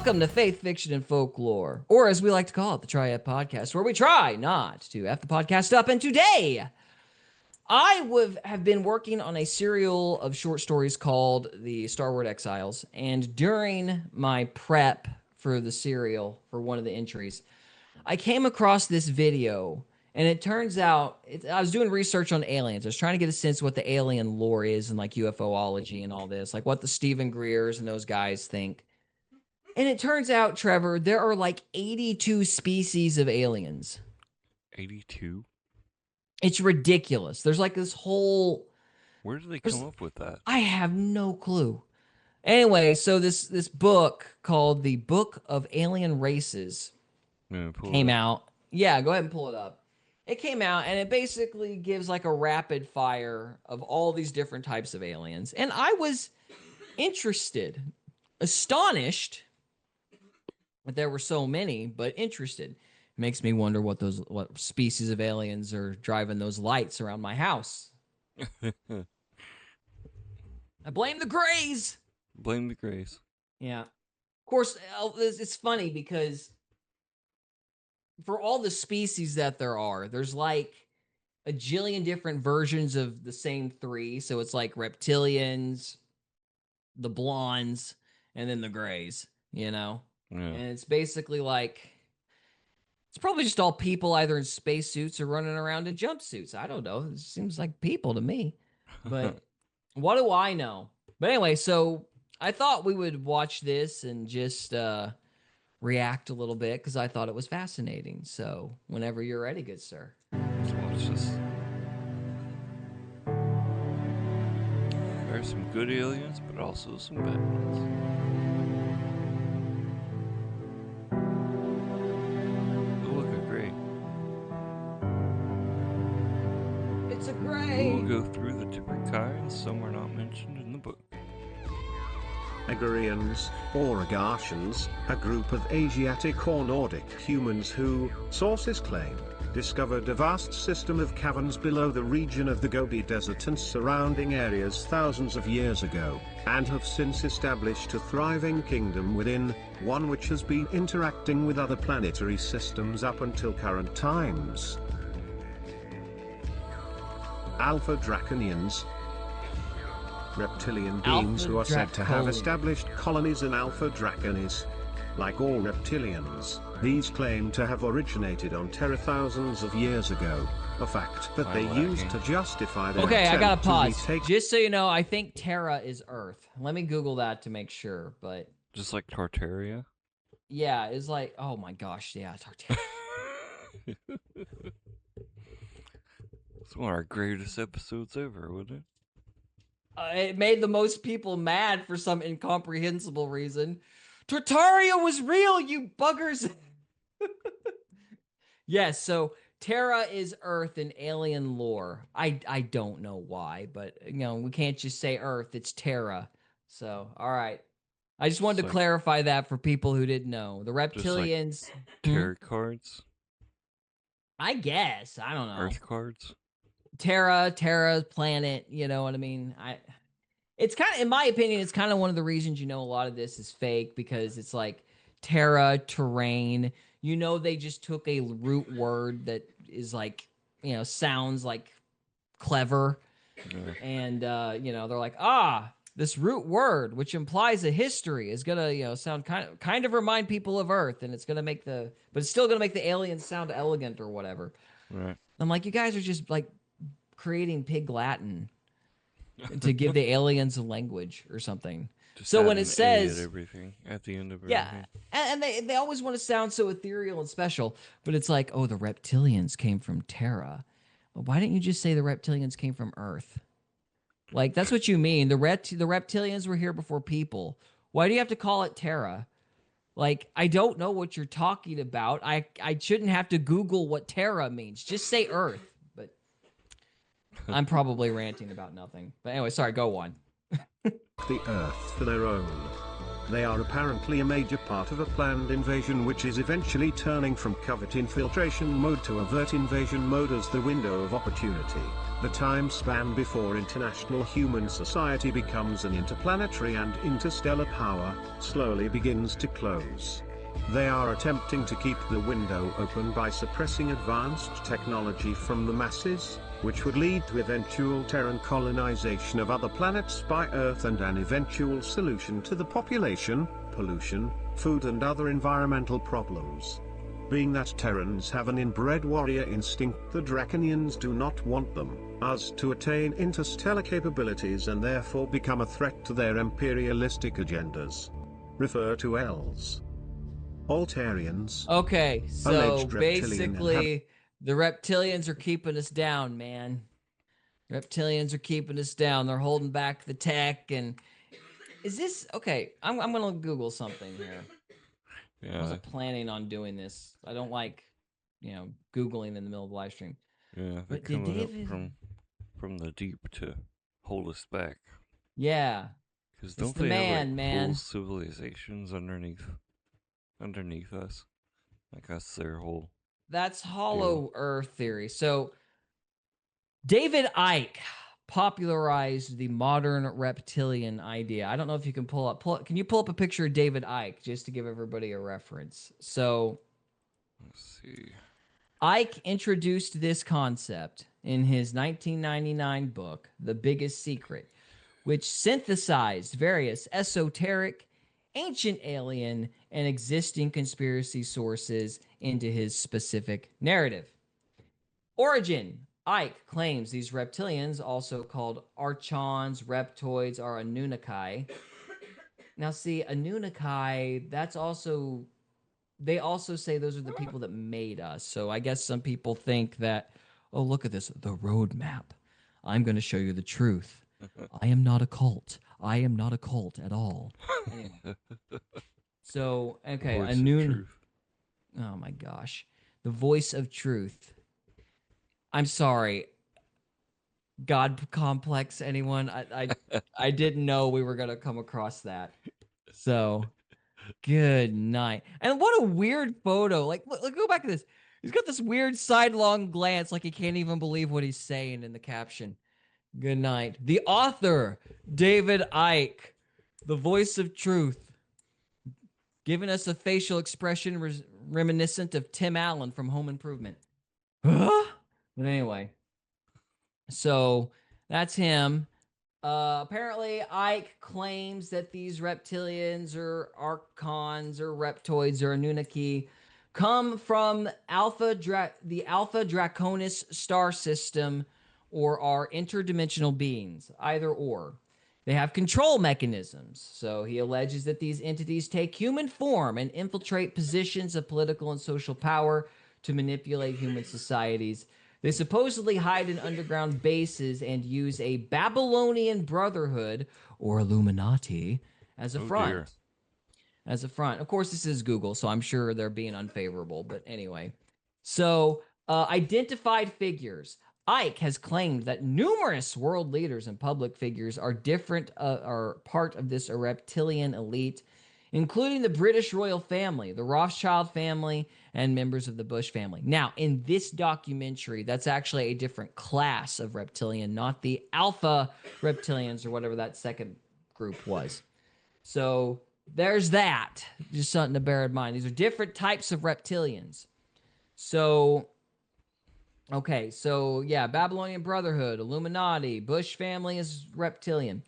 Welcome to Faith, Fiction, and Folklore, or as we like to call it, the Triad Podcast, where we try not to F the podcast up. And today, have been working on a serial of short stories called the Star Wars Exiles, and during my prep for the serial, for one of the entries, I came across this video, and it turns out, I was doing research on aliens. I was trying to get a sense of what the alien lore is and like UFOlogy and all this, like what the Stephen Greers and those guys think. And it turns out, Trevor, there are like 82 species of aliens. 82? It's ridiculous. There's like this whole... Where did they come up with that? I have no clue. Anyway, so this book called The Book of Alien Races came out. Yeah, go ahead and pull it up. It came out, and it basically gives like a rapid fire of all these different types of aliens. And I was interested, astonished that there were so many, but interested. It makes me wonder what species of aliens are driving those lights around my house. I blame the Greys. Blame the Greys. Yeah. Of course, it's funny because for all the species that there are, there's like a jillion different versions of the same three. So it's like reptilians, the blondes, and then the Greys, you know? Yeah. And it's basically like, it's probably just all people either in spacesuits or running around in jumpsuits. I don't know. It seems like people to me. But what do I know? But anyway, so I thought we would watch this and just react a little bit because I thought it was fascinating. So whenever you're ready, good sir. Let's watch this. There are some good aliens, but also some bad ones. It's a gray. We'll go through the different kinds. Some are not mentioned in the book. Agarians, or Agartians, a group of Asiatic or Nordic humans who, sources claim, discovered a vast system of caverns below the region of the Gobi Desert and surrounding areas thousands of years ago, and have since established a thriving kingdom within, one which has been interacting with other planetary systems up until current times. Alpha Draconians, reptilian beings who are said to have established colonies in Alpha Draconis. Like all reptilians, these claim to have originated on Terra thousands of years ago, a fact that they used to justify their Okay, I gotta pause. Retake... Just so you know, I think Terra is Earth. Let me Google that to make sure, but... Just like Tartaria? Yeah, it's like, oh my gosh, yeah, Tartaria. It's one of our greatest episodes ever, wouldn't it? It made the most people mad for some incomprehensible reason. Tartaria was real, you buggers! Yes, so Terra is Earth in alien lore. I don't know why, but, you know, we can't just say Earth, it's Terra. So, all right. I just wanted to clarify that for people who didn't know. The reptilians... Like tarot cards? I guess. I don't know. Earth cards? Terra, planet, you know what I mean? It's kind of, in my opinion, it's kind of one of the reasons, you know, a lot of this is fake, because it's like Terra, terrain, you know, they just took a root word that is like, you know, sounds like clever. And, you know, they're like, this root word, which implies a history, is gonna, you know, sound kind of remind people of Earth, and it's gonna make but it's still gonna make the aliens sound elegant or whatever. Right. I'm like, you guys are just like creating pig Latin to give the aliens a language or something. Just so when it says everything at the end of everything. Yeah, and they always want to sound so ethereal and special, but it's like, oh, the reptilians came from Terra. Well, why didn't you just say the reptilians came from Earth? Like, that's what you mean. The reptilians were here before people. Why do you have to call it Terra? Like, I don't know what you're talking about. I shouldn't have to Google what Terra means. Just say Earth. But I'm probably ranting about nothing. But anyway, sorry, go on. The Earth for their own. They are apparently a major part of a planned invasion which is eventually turning from covert infiltration mode to avert invasion mode as the window of opportunity, the time span before international human society becomes an interplanetary and interstellar power, slowly begins to close. They are attempting to keep the window open by suppressing advanced technology from the masses, which would lead to eventual Terran colonization of other planets by Earth and an eventual solution to the population, pollution, food and other environmental problems. Being that Terrans have an inbred warrior instinct, the Draconians do not want them, us, to attain interstellar capabilities and therefore become a threat to their imperialistic agendas. Refer to Els. Altarians. Okay, so Alleged reptilian basically, the reptilians are keeping us down, man. Reptilians are keeping us down. They're holding back the tech. And is this okay? I'm gonna Google something here. I Yeah, wasn't planning on doing this. I don't like, Googling in the middle of the live stream. yeah, they're But did coming up David? from the deep to hold us back. Yeah, Because it's don't the they have like man, whole man. civilizations underneath us? Like that's their whole That's deal. Hollow Earth theory. So David Icke popularized the modern reptilian idea. I don't know if you can can you pull up a picture of David Icke just to give everybody a reference? So Let's see. Icke introduced this concept in his 1999 book, The Biggest Secret, which synthesized various esoteric, ancient alien, and existing conspiracy sources into his specific narrative. Origin. Icke claims these reptilians, also called archons, reptoids, are Anunnaki. Now, see, Anunnaki, they also say those are the people that made us. So I guess some people think that, oh, look at this, the roadmap. I'm going to show you the truth. I am not a cult. I am not a cult at all. Anyway. So, okay, Voice of truth. Oh my gosh. The voice of truth. I'm sorry. God complex, anyone? I didn't know we were gonna come across that. So, good night. And what a weird photo. Like, look, go back to this. He's got this weird sidelong glance, like he can't even believe what he's saying in the caption. Good night. The author, David Icke, the voice of truth, giving us a facial expression reminiscent of Tim Allen from Home Improvement. Huh? But anyway, so that's him. Apparently, Ike claims that these reptilians or archons or reptoids or Anunnaki come from the Alpha Draconis star system or are interdimensional beings, either or. They have control mechanisms, so he alleges that these entities take human form and infiltrate positions of political and social power to manipulate human societies. They supposedly hide in underground bases and use a Babylonian Brotherhood or Illuminati as a front. Dear. As a front. Of course, this is Google, so I'm sure they're being unfavorable, but anyway. So, identified figures. Ike has claimed that numerous world leaders and public figures are part of this reptilian elite, including the British royal family, the Rothschild family, and members of the Bush family. Now, in this documentary, that's actually a different class of reptilian, not the alpha reptilians or whatever that second group was. So there's that. Just something to bear in mind. These are different types of reptilians. So, okay, so yeah, Babylonian Brotherhood, Illuminati, Bush family is reptilian.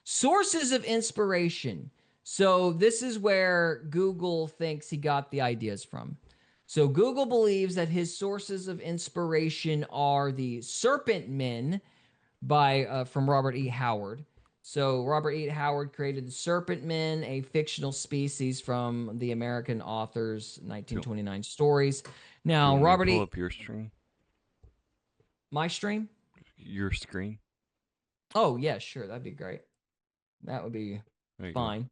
Sources of inspiration. So this is where Google thinks he got the ideas from. So Google believes that his sources of inspiration are the Serpent Men from Robert E. Howard. So Robert E. Howard created the Serpent Men, a fictional species from the American author's 1929 stories. Now, Robert pull E. up your stream. My stream? Your screen. Oh yeah, sure, that'd be great. That would be fine.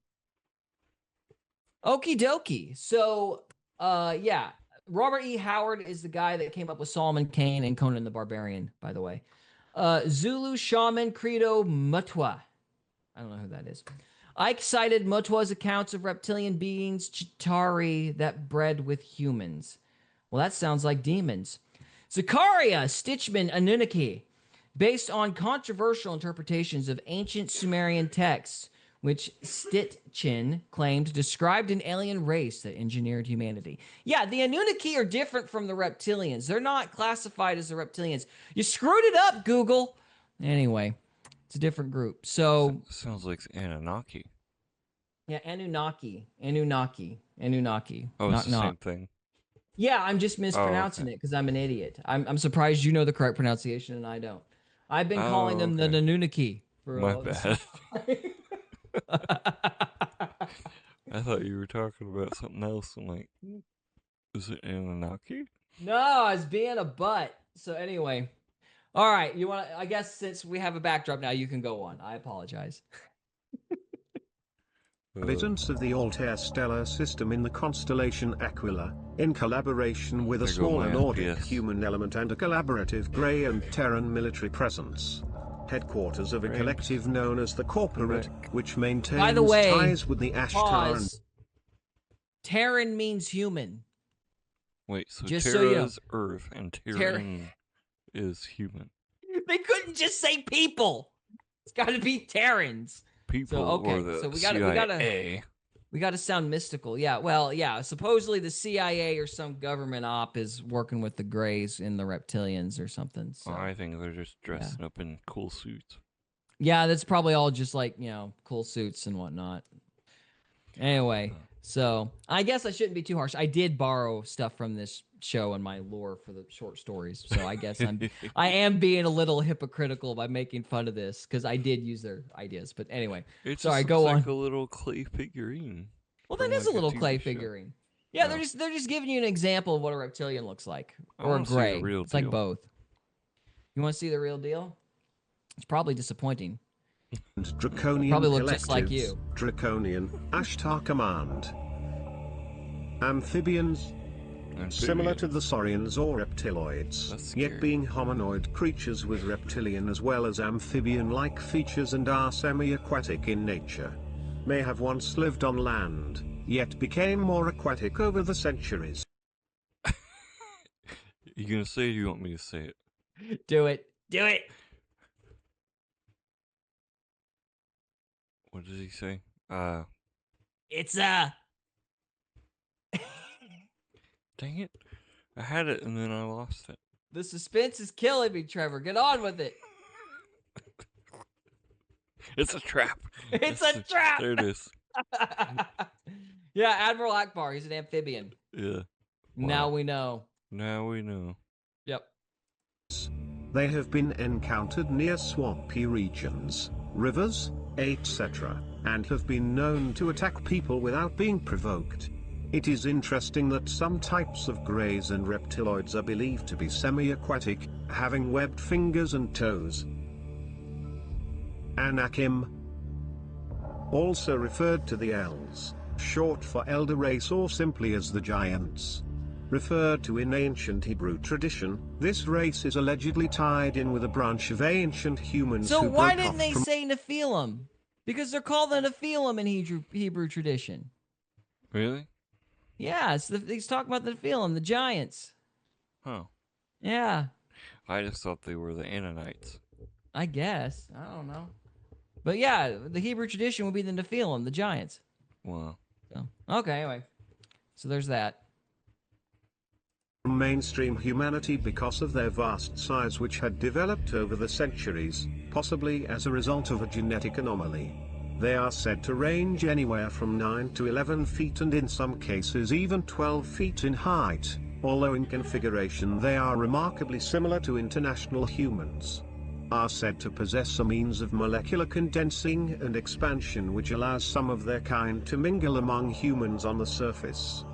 Okie dokie. So, yeah, Robert E. Howard is the guy that came up with Solomon Kane and Conan the Barbarian, by the way. Zulu shaman Credo Mutwa. I don't know who that is. Ike cited Motwa's accounts of reptilian beings, Chitauri, that bred with humans. Well, that sounds like demons. Zakaria Stitchman Anunnaki, based on controversial interpretations of ancient Sumerian texts, which Stitchin claimed described an alien race that engineered humanity. Yeah, the Anunnaki are different from the reptilians. They're not classified as the reptilians. You screwed it up, Google. Anyway, it's a different group. So sounds like Anunnaki. yeah, Anunnaki. Oh, Knock it's the knock. same thing. Yeah, I'm just mispronouncing it because I'm an idiot. I'm surprised you know the correct pronunciation and I don't. I've been calling them the Anunnaki for My all this bad. time. I thought you were talking about something else. I'm like, is it Anunnaki? No, I was being a butt. So anyway, all right. You want? I guess since we have a backdrop now, you can go on. I apologize. Inhabitants of the Altair stellar system in the constellation Aquila, in collaboration with a There go smaller my Nordic FPS. human element and a collaborative Grey and Terran military presence. Headquarters of a Great. collective known as the Corporate, which maintains By the way, ties with the Ashtar and Pause. Terran means human. Wait, so Just Terra so you know. is Earth and Terra- Terran is human. They couldn't just say people. It's got to be Terrans. People okay, or the so we CIA. gotta- We got to sound mystical. Yeah, well, yeah. Supposedly the CIA or some government op is working with the Greys and the reptilians or something. So. I think they're just dressing up in cool suits. Yeah, that's probably all just like, cool suits and whatnot. Anyway, so I guess I shouldn't be too harsh. I did borrow stuff from this show and my lore for the short stories. So I guess I am being a little hypocritical by making fun of this because I did use their ideas. But anyway, It sorry, just go looks on. like a little clay figurine. Well, from that is like a little TV clay show. figurine. Yeah, Oh. they're just giving you an example of what a reptilian looks like, I or a wanna see the gray. real It's like deal. both. You want to see the real deal? It's probably disappointing. Draconian Probably look collectives, just like you. Draconian, Ashtar Command. Amphibians, similar to the saurians or reptiloids, That's yet scary. being hominoid creatures with reptilian as well as amphibian-like features and are semi-aquatic in nature. May have once lived on land, yet became more aquatic over the centuries. You gonna say it or you want me to say it? Do it. Do it. What does he say? It's Dang it. I had it and then I lost it. the suspense is killing me, Trevor. Get on with it. It's a trap. It's That's a it. trap. There it is. Yeah, Admiral Akbar. He's an amphibian. Yeah. Now Wow. we know. Now we know. Yep. They have been encountered near swampy regions, rivers, etc., and have been known to attack people without being provoked. It is interesting that some types of greys and reptiloids are believed to be semi-aquatic, having webbed fingers and toes. Anakim, also referred to the elves, short for elder race or simply as the giants. Referred to in ancient Hebrew tradition, this race is allegedly tied in with a branch of ancient humans So who why broke didn't off they from say Nephilim? Because they're called the Nephilim in Hebrew tradition. Really? Yeah, he's talking about the Nephilim, the giants. Huh. Yeah, I just thought they were the Ananites. I guess. I don't know. But yeah, the Hebrew tradition would be the Nephilim, the giants. Wow. So, okay, anyway. So there's that. mainstream humanity because of their vast size which had developed over the centuries, possibly as a result of a genetic anomaly. They are said to range anywhere from 9 to 11 feet and in some cases even 12 feet in height, although in configuration they are remarkably similar to international humans. Are said to possess a means of molecular condensing and expansion which allows some of their kind to mingle among humans on the surface.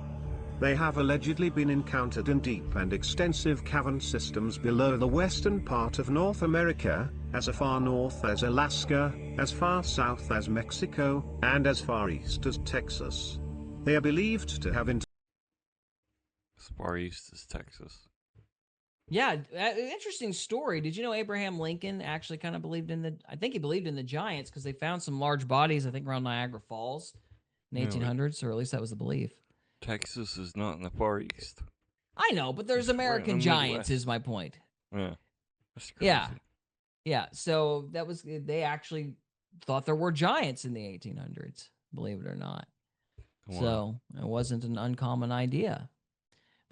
They have allegedly been encountered in deep and extensive cavern systems below the western part of North America, as far north as Alaska, as far south as Mexico, and as far east as Texas. They are believed to have As far east as Texas. Yeah, interesting story. Did you know Abraham Lincoln actually kind of believed in the? I think he believed in the giants because they found some large bodies. I think around Niagara Falls in the Yeah, but 1800s, or at least that was the belief. Texas is not in the Far East. I know, but there's It's right in the American giants. Is Midwest. my point. Yeah, that's Yeah, crazy. yeah. So that was they actually thought there were giants in the 1800s. Believe it or not. Wow. So it wasn't an uncommon idea.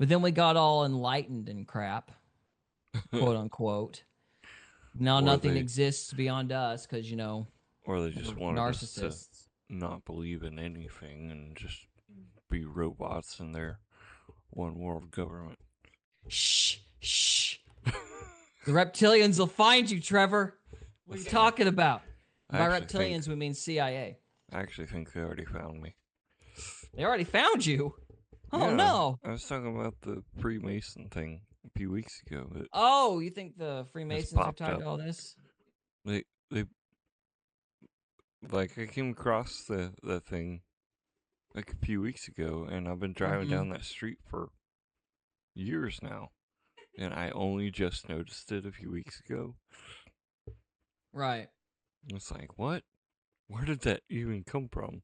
But then we got all enlightened and crap, quote unquote. Now or nothing they, exists beyond us because, or they just we're wanted us to narcissists. not believe in anything and just be robots in their one world government. Shh, shh. The reptilians will find you, Trevor. What are you talking about? I By actually think reptilians, we mean CIA. I actually think they already found me. They already found you. Oh, Yeah, no. I was talking about the Freemason thing a few weeks ago. That Oh, you think the has Freemasons are popped tied up. to all this? They like I came across the thing like a few weeks ago, and I've been driving Mhm. down that street for years now, and I only just noticed it a few weeks ago. Right. It's like, what? Where did that even come from?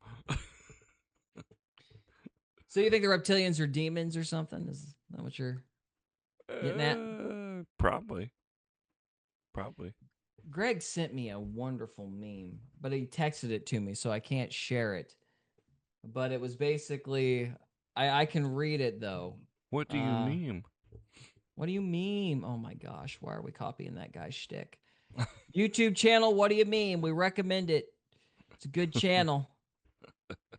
So you think the reptilians are demons or something? Is that what you're getting at? Probably. Greg sent me a wonderful meme, but he texted it to me, so I can't share it. But it was basically, I can read it though. What do you mean? What do you mean? Oh my gosh, why are we copying that guy's shtick? YouTube channel, what do you mean? We recommend it. It's a good channel.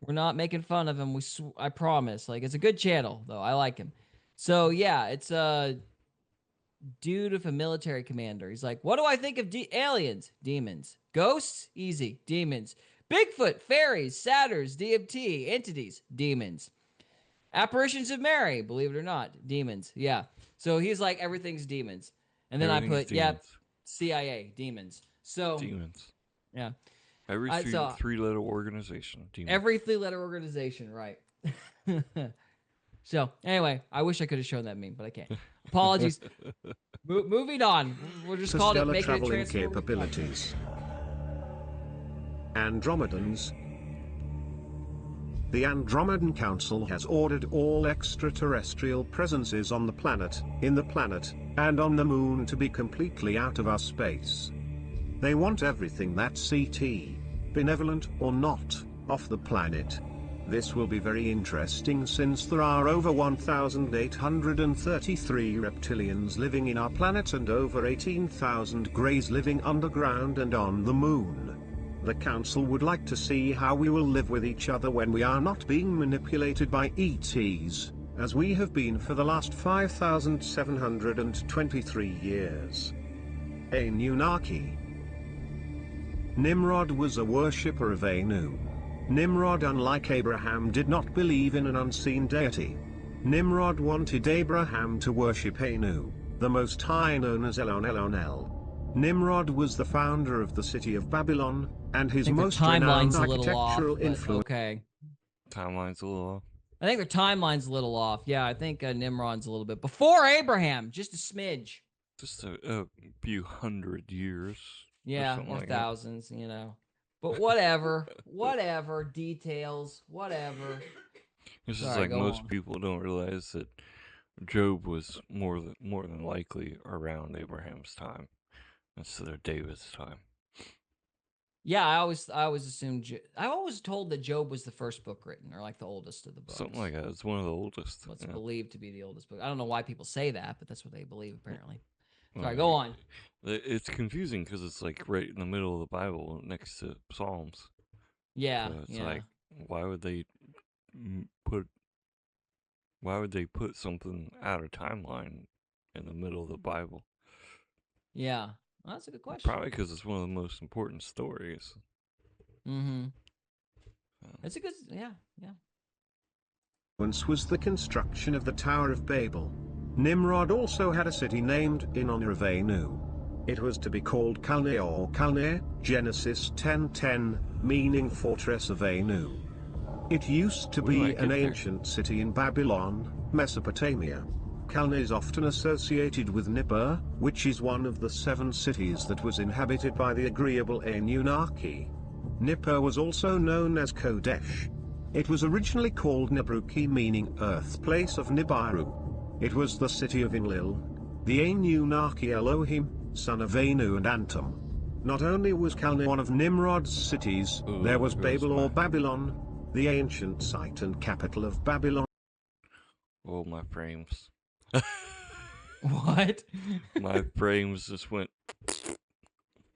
We're not making fun of him. I promise. Like, it's a good channel though. I like him. So yeah, it's a dude with a military commander. He's like, what do I think of aliens? Demons. Ghosts? Easy. Demons. Bigfoot, fairies, satyrs, DMT, entities, demons. Apparitions of Mary, believe it or not, demons. Yeah. So he's like, everything's demons. And then I Everything's put, yep, demons. CIA, demons. So, Demons. yeah. Every three-letter organization. Demons. Every three-letter organization, right. So, anyway, I wish I could have shown that meme, but I can't. Apologies. Moving on. We'll just call it making it traveling transform. capabilities. Andromedans. The Andromedan Council has ordered all extraterrestrial presences on the planet, in the planet, and on the moon to be completely out of our space. They want everything that's CT, benevolent or not, off the planet. This will be very interesting since there are over 1,833 reptilians living in our planet and over 18,000 greys living underground and on the moon. The council would like to see how we will live with each other when we are not being manipulated by ETs, as we have been for the last 5,723 years. Anunnaki. Nimrod was a worshipper of Anu. Nimrod, unlike Abraham, did not believe in an unseen deity. Nimrod wanted Abraham to worship Anu, the Most High, known as Elon Elonel. Nimrod was the founder of the city of Babylon, and his most renowned architectural influence. Okay. Timeline's a little off. I think their timeline's a little off. Yeah, I think Nimrod's a little bit before Abraham, just a smidge. Just a few hundred years. Yeah, or like thousands, But whatever, whatever, details, whatever. It's just like most people don't realize that Job was more than likely around Abraham's time instead of David's time. Yeah, I always assumed. I always told that Job was the first book written, or like the oldest of the books. Something like that. It's one of the oldest. What's believed to be the oldest book. I don't know why people say that, but that's what they believe apparently. Sorry, go on. It's confusing because it's like right in the middle of the Bible next to Psalms. Yeah, so it's like, why would they put something out of timeline in the middle of the Bible? Yeah, well, that's a good question. Probably because it's one of the most important stories. Mm-hmm. It's a good, yeah. Once was the construction of the Tower of Babel. Nimrod also had a city named in honor of Anu. It was to be called Calne or Calne, Genesis 10:10, meaning fortress of Anu. It used to be an ancient city in Babylon, Mesopotamia. Calne is often associated with Nippur, which is one of the 7 cities that was inhabited by the agreeable Anunnaki. Nippur was also known as Kodesh. It was originally called Nibruki, meaning Earthplace of Nibiru. It was the city of Enlil, the Anunnaki Elohim, son of Anu and Antum. Not only was Calne one of Nimrod's cities, there was Babel or Babylon, the ancient site and capital of Babylon. Oh, my frames. What? My frames just went.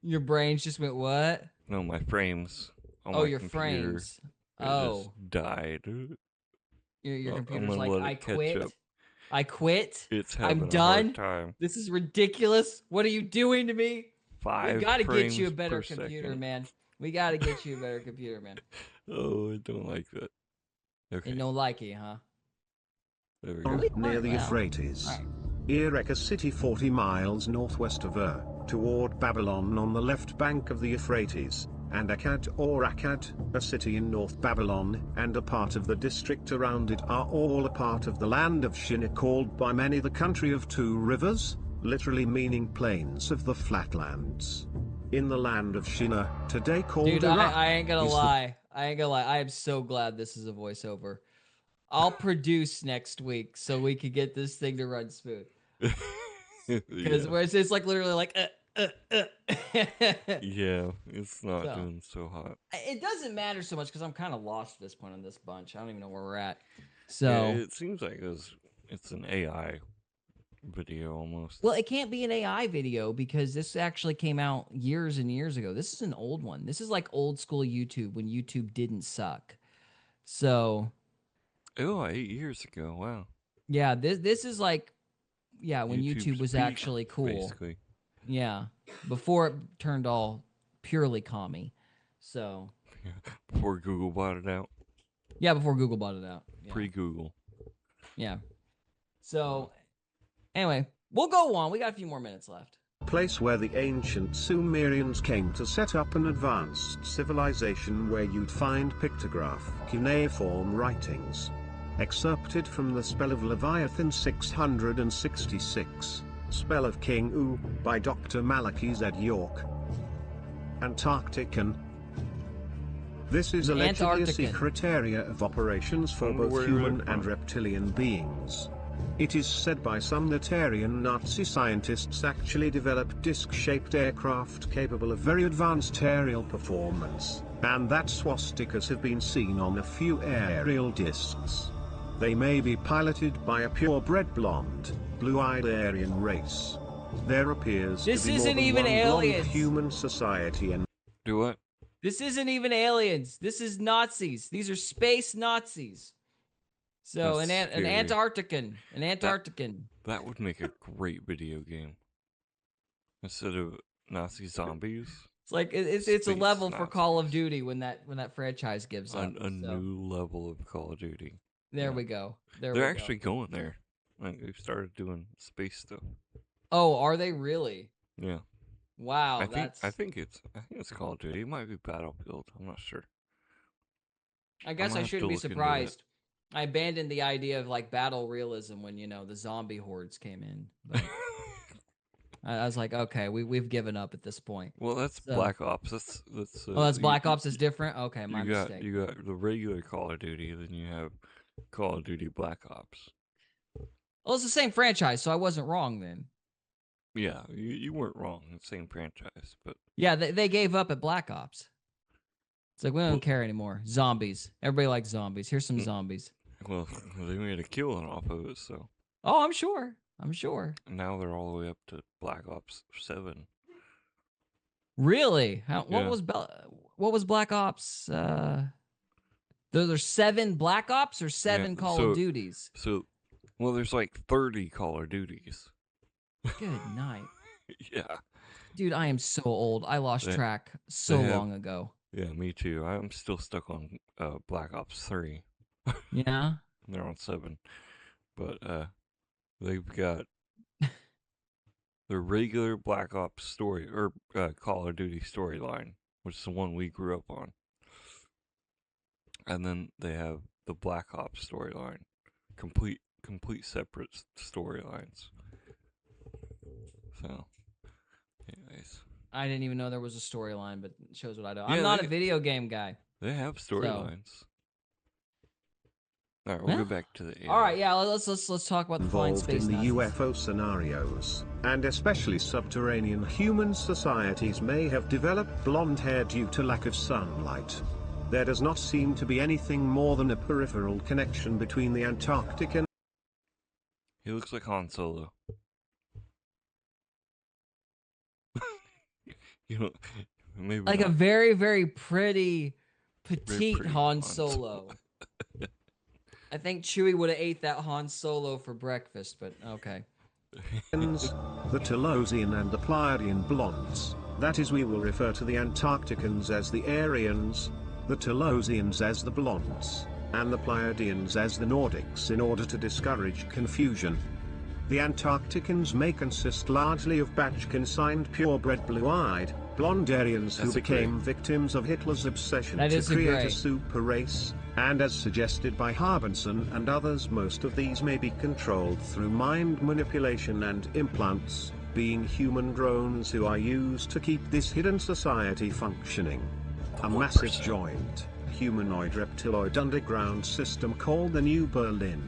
Your brains just went what? No, my frames. On Oh, my your computer, frames. it Oh. just died. Your I'm computer's gonna like, let I it catch quit. up. I quit. It's I'm having a done. hard time. This is ridiculous. What are you doing to me? 5 We got to get you a frames better per computer, second. man. We got to get you a better computer, man. Oh, I don't like that. Okay. You don't like it, huh? There we go. Near the Euphrates. Right. Erech, a city 40 miles northwest of Ur, toward Babylon on the left bank of the Euphrates, and Akkad or Akkad, a city in North Babylon, and a part of the district around it are all a part of the land of Shinar, called by many the country of 2 rivers, literally meaning plains of the flatlands. In the land of Shinar, today called Dude, Iraq, I ain't gonna lie. I am so glad this is a voiceover. I'll produce next week so we could get this thing to run smooth. Because it's like literally like Yeah, it's not doing so hot. It doesn't matter so much because I'm kind of lost at this point on this bunch. I don't even know where we're at. So yeah, it seems like it's an AI video almost. Well, it can't be an AI video because this actually came out years and years ago. This is an old one. This is like old school YouTube when YouTube didn't suck. So 8 years ago. Wow. Yeah, this is like when YouTube was peak, actually cool. Basically. Yeah, before it turned all purely commie. So Before Google bought it out. Yeah, before Google bought it out. Yeah. Pre-Google. Yeah. So anyway, we'll go on. We got a few more minutes left. Place where the ancient Sumerians came to set up an advanced civilization where you'd find pictograph cuneiform writings. Excerpted from the Spell of Leviathan 666, Spell of King U, by Dr. Malachi Z. York. Antarctican. This is allegedly a secret area of operations for both human and reptilian beings. It is said by some that Aryan Nazi scientists actually developed disc-shaped aircraft capable of very advanced aerial performance, and that swastikas have been seen on a few aerial discs. They may be piloted by a purebred blonde, blue-eyed Aryan race. There appears to be more than one blonde human society and... Do what? This isn't even aliens. This is Nazis. These are space Nazis. So an Antarctican. That would make a great video game. Instead of Nazi zombies. It's like it's a level for Call of Duty when that franchise gives up. A new level of Call of Duty. There we go. They're actually going there. Like they've started doing space stuff. Oh, are they really? Yeah. Wow. I think it's Call of Duty. It might be Battlefield. I'm not sure. I guess I shouldn't be surprised. I abandoned the idea of like battle realism when the zombie hordes came in. But I was like, okay, we've given up at this point. Well, that's Black Ops. That's that's Black Ops is different. Okay, my mistake. You got the regular Call of Duty, then you have Call of Duty Black Ops. Well, it's the same franchise, so I wasn't wrong then. Yeah, you weren't wrong. It's the same franchise, but yeah, they gave up at Black Ops. It's like we don't care anymore. Zombies. Everybody likes zombies. Here's some zombies. Well, they made a killing off of it, so. Oh, I'm sure. Now they're all the way up to Black Ops 7. Really? What was Black Ops? There's 7 Black Ops or 7 Call of Duties? Well, there's like 30 Call of Duties. Good night. Yeah. Dude, I am so old. I lost track so long ago. Yeah, me too. I'm still stuck on Black Ops 3. Yeah? They're on 7. But they've got the regular Black Ops story, or Call of Duty storyline, which is the one we grew up on. And then they have the Black Ops storyline, complete separate storylines. So, anyways, I didn't even know there was a storyline, but it shows what I do. Yeah, I'm not a video game guy. they have storylines. All right, we'll Huh? go back to the AI. All right, yeah, let's talk about the flying Involved space in the Nazis. UFO scenarios, and especially subterranean human societies may have developed blonde hair due to lack of sunlight. There does not seem to be anything more than a peripheral connection between the Antarctic and He looks like Han Solo. You know, maybe Like not. a very, very pretty, petite pretty Han Han Solo. I think Chewie would have ate that Han Solo for breakfast, but okay. the Telosian and the Pleiadian blondes. That is, we will refer to the Antarcticans as the Aryans, the Telosians as the blondes, and the Pleiadians as the Nordics in order to discourage confusion. The Antarcticans may consist largely of batch-consigned purebred blue-eyed, blonde Aryans who became victims of Hitler's obsession to create a super race, and as suggested by Harbinson and others, most of these may be controlled through mind manipulation and implants, being human drones who are used to keep this hidden society functioning. A massive joint, humanoid reptiloid underground system called the New Berlin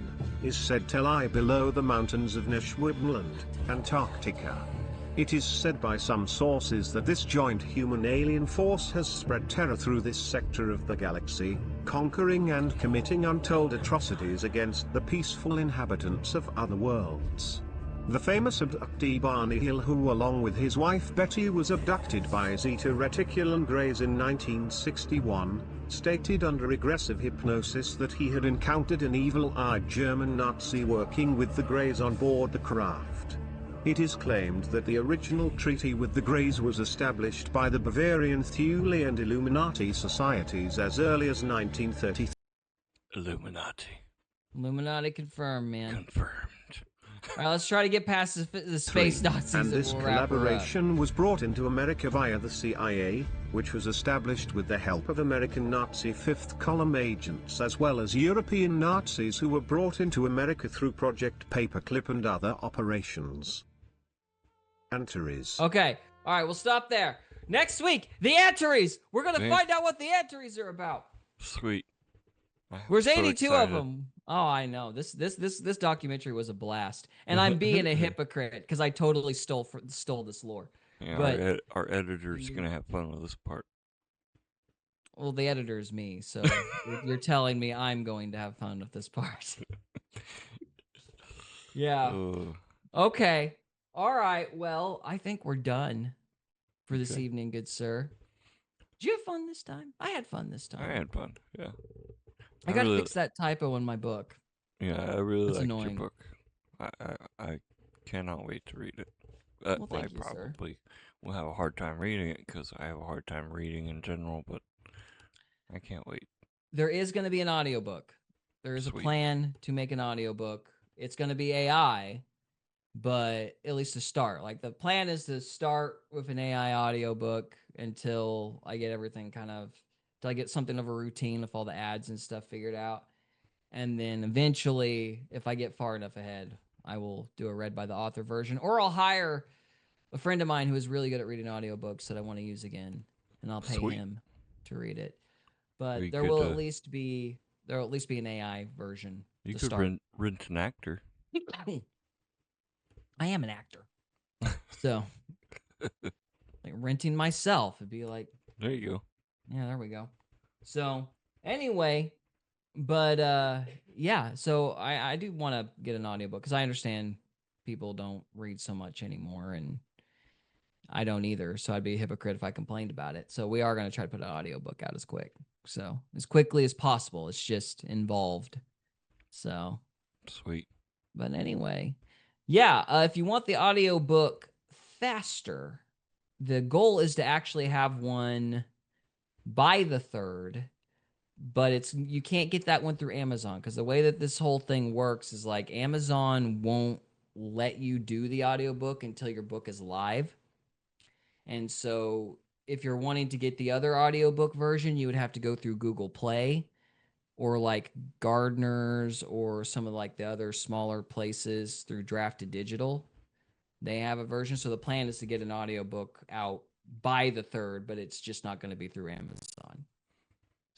is said to lie below the mountains of Neschwibland, Antarctica. It is said by some sources that this joint human alien force has spread terror through this sector of the galaxy, conquering and committing untold atrocities against the peaceful inhabitants of other worlds. The famous abductee Barney Hill, who along with his wife Betty was abducted by Zeta Reticulum Greys in 1961, stated under aggressive hypnosis that he had encountered an evil-eyed German Nazi working with the Greys on board the craft. It is claimed that the original treaty with the Greys was established by the Bavarian Thule and Illuminati societies as early as 1933. Illuminati confirmed, man. Confirmed. All right, let's try to get past the space Nazis. And this collaboration was brought into America via the CIA, which was established with the help of American Nazi fifth column agents as well as European Nazis who were brought into America through Project Paperclip and other operations. Antares. Okay, all right, we'll stop there. Next week, the Antares. We're gonna find out what the Antares are about. Sweet. There's 82 of them. Oh, I know. This documentary was a blast, and I'm being a hypocrite because I totally stole this lore. Yeah, but our editor's gonna have fun with this part. Well, the editor's me, so you're telling me I'm going to have fun with this part. Yeah. Okay. All right. Well, I think we're done for this evening, good sir. Did you have fun this time? I had fun this time. I had fun. Yeah. I gotta fix that typo in my book. Yeah, I really like your annoying. book. I cannot wait to read it. Well, thank I you, sir. probably will have a hard time reading it because I have a hard time reading in general, but I can't wait. There is going to be an audiobook. There is a plan to make an audiobook. It's going to be AI, but at least to start. Like, the plan is to start with an AI audiobook until I get everything until I get something of a routine with all the ads and stuff figured out. And then eventually, if I get far enough ahead, I will do a read by the author version, or I'll hire a friend of mine who is really good at reading audiobooks that I want to use again, and I'll pay him to read it. But there will at least be an AI version. You could rent an actor. I am an actor, so like renting myself, it'd be like. There you go. Yeah, there we go. So anyway, but yeah, so I do want to get an audiobook because I understand people don't read so much anymore, and I don't either. So I'd be a hypocrite if I complained about it. So we are going to try to put an audiobook out as quickly as possible. It's just involved. So sweet. But anyway, yeah, if you want the audiobook faster, the goal is to actually have one by the 3rd, but you can't get that one through Amazon because the way that this whole thing works is like Amazon won't let you do the audiobook until your book is live. And so if you're wanting to get the other audiobook version, you would have to go through Google Play. or like Gardeners or some of like the other smaller places through Drafted Digital. They have a version. So the plan is to get an audiobook out by the 3rd, but it's just not going to be through Amazon.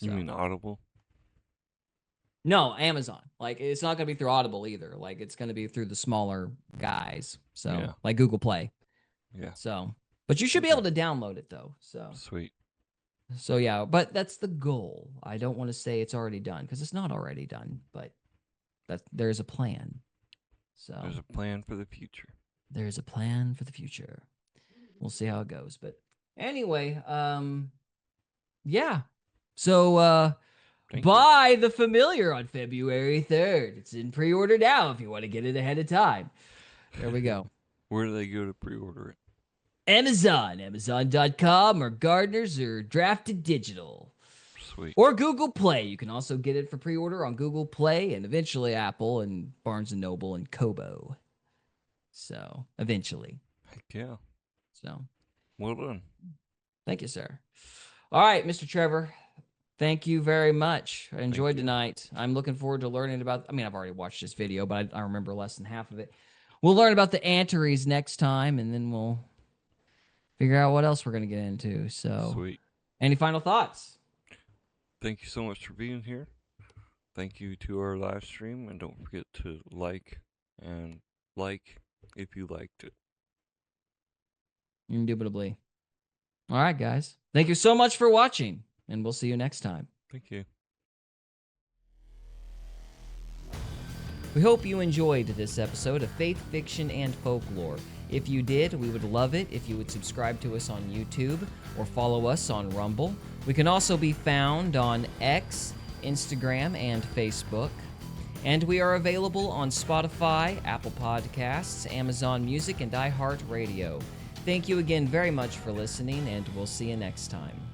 You mean Audible? No, Amazon. Like, it's not going to be through Audible either. Like, it's going to be through the smaller guys. So, like Google Play. Yeah. So, but you should be able to download it though. So sweet. So yeah, but that's the goal. I don't want to say it's already done because it's not already done, but there's a plan. So there's a plan for the future. There's a plan for the future. We'll see how it goes. But anyway, yeah. So buy The Familiar on February 3rd. It's in pre-order now if you want to get it ahead of time. There we go. Where do they go to pre-order it? Amazon, Amazon.com, or Gardeners, or Drafted Digital. Sweet. Or Google Play. You can also get it for pre-order on Google Play and eventually Apple and Barnes & Noble and Kobo. So, eventually. Heck yeah. So. Well done. Thank you, sir. All right, Mr. Trevor. Thank you very much. I enjoyed tonight. I'm looking forward to learning about... I mean, I've already watched this video, but I remember less than half of it. We'll learn about the Antares next time, and then we'll figure out what else we're going to get into. So, sweet. Any final thoughts? Thank you so much for being here. Thank you to our live stream, and don't forget to like if you liked it. Indubitably. All right, guys. Thank you so much for watching, and we'll see you next time. Thank you. We hope you enjoyed this episode of Faith, Fiction, and Folklore. If you did, we would love it if you would subscribe to us on YouTube or follow us on Rumble. We can also be found on X, Instagram, and Facebook. And we are available on Spotify, Apple Podcasts, Amazon Music, and iHeartRadio. Thank you again very much for listening, and we'll see you next time.